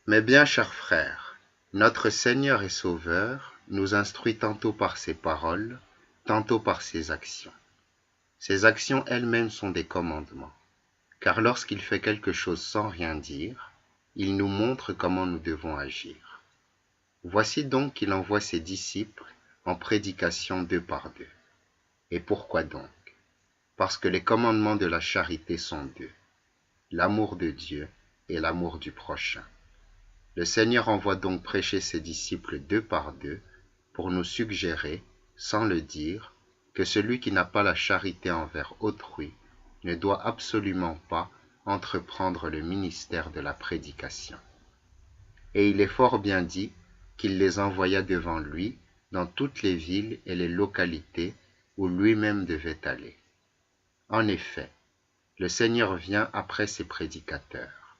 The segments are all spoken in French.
Mes bien chers frères, notre Seigneur et Sauveur nous instruit tantôt par ses paroles, tantôt par ses actions. Ces actions elles-mêmes sont des commandements, car lorsqu'il fait quelque chose sans rien dire, il nous montre comment nous devons agir. Voici donc qu'il envoie ses disciples en prédication 2 par 2. Et pourquoi donc? Parce que les commandements de la charité sont 2, l'amour de Dieu et l'amour du prochain. Le Seigneur envoie donc prêcher ses disciples 2 par 2 pour nous suggérer, sans le dire, que celui qui n'a pas la charité envers autrui ne doit absolument pas entreprendre le ministère de la prédication. Et il est fort bien dit qu'il les envoya devant lui dans toutes les villes et les localités où lui-même devait aller. En effet, le Seigneur vient après ses prédicateurs,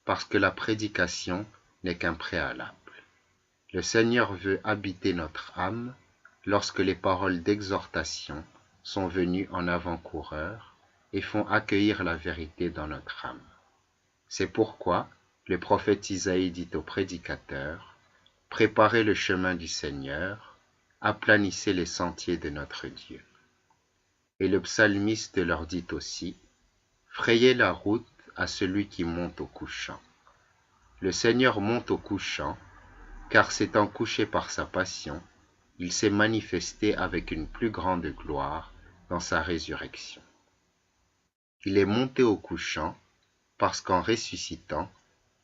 parce que la prédication n'est qu'un préalable. Le Seigneur veut habiter notre âme lorsque les paroles d'exhortation sont venues en avant-coureur et font accueillir la vérité dans notre âme. C'est pourquoi le prophète Isaïe dit aux prédicateurs, « Préparez le chemin du Seigneur, aplanissez les sentiers de notre Dieu. » Et le psalmiste leur dit aussi, « Frayez la route à celui qui monte au couchant. » Le Seigneur monte au couchant, car s'étant couché par sa passion, il s'est manifesté avec une plus grande gloire dans sa résurrection. Il est monté au couchant, parce qu'en ressuscitant,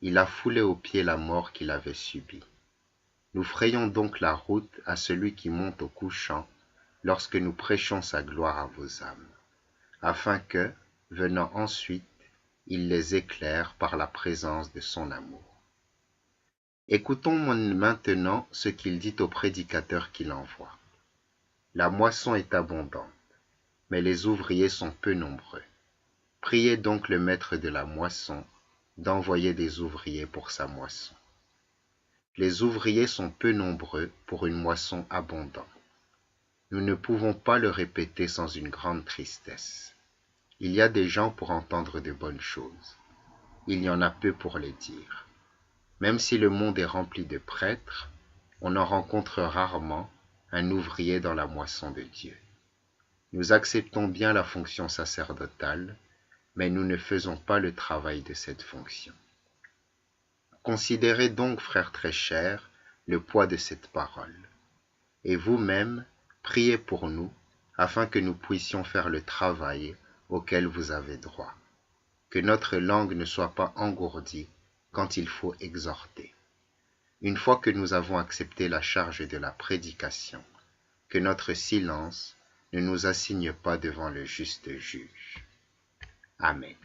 il a foulé aux pieds la mort qu'il avait subie. Nous frayons donc la route à celui qui monte au couchant lorsque nous prêchons sa gloire à vos âmes, afin que, venant ensuite, il les éclaire par la présence de son amour. Écoutons maintenant ce qu'il dit aux prédicateurs qu'il envoie. La moisson est abondante, mais les ouvriers sont peu nombreux. Priez donc le maître de la moisson d'envoyer des ouvriers pour sa moisson. Les ouvriers sont peu nombreux pour une moisson abondante. Nous ne pouvons pas le répéter sans une grande tristesse. Il y a des gens pour entendre de bonnes choses. Il y en a peu pour les dire. Même si le monde est rempli de prêtres, on en rencontre rarement un ouvrier dans la moisson de Dieu. Nous acceptons bien la fonction sacerdotale, mais nous ne faisons pas le travail de cette fonction. Considérez donc, frères très chers, le poids de cette parole. Et vous-même, priez pour nous, afin que nous puissions faire le travail auquel vous avez droit. Que notre langue ne soit pas engourdie quand il faut exhorter. Une fois que nous avons accepté la charge de la prédication, que notre silence ne nous assigne pas devant le juste juge. Amen.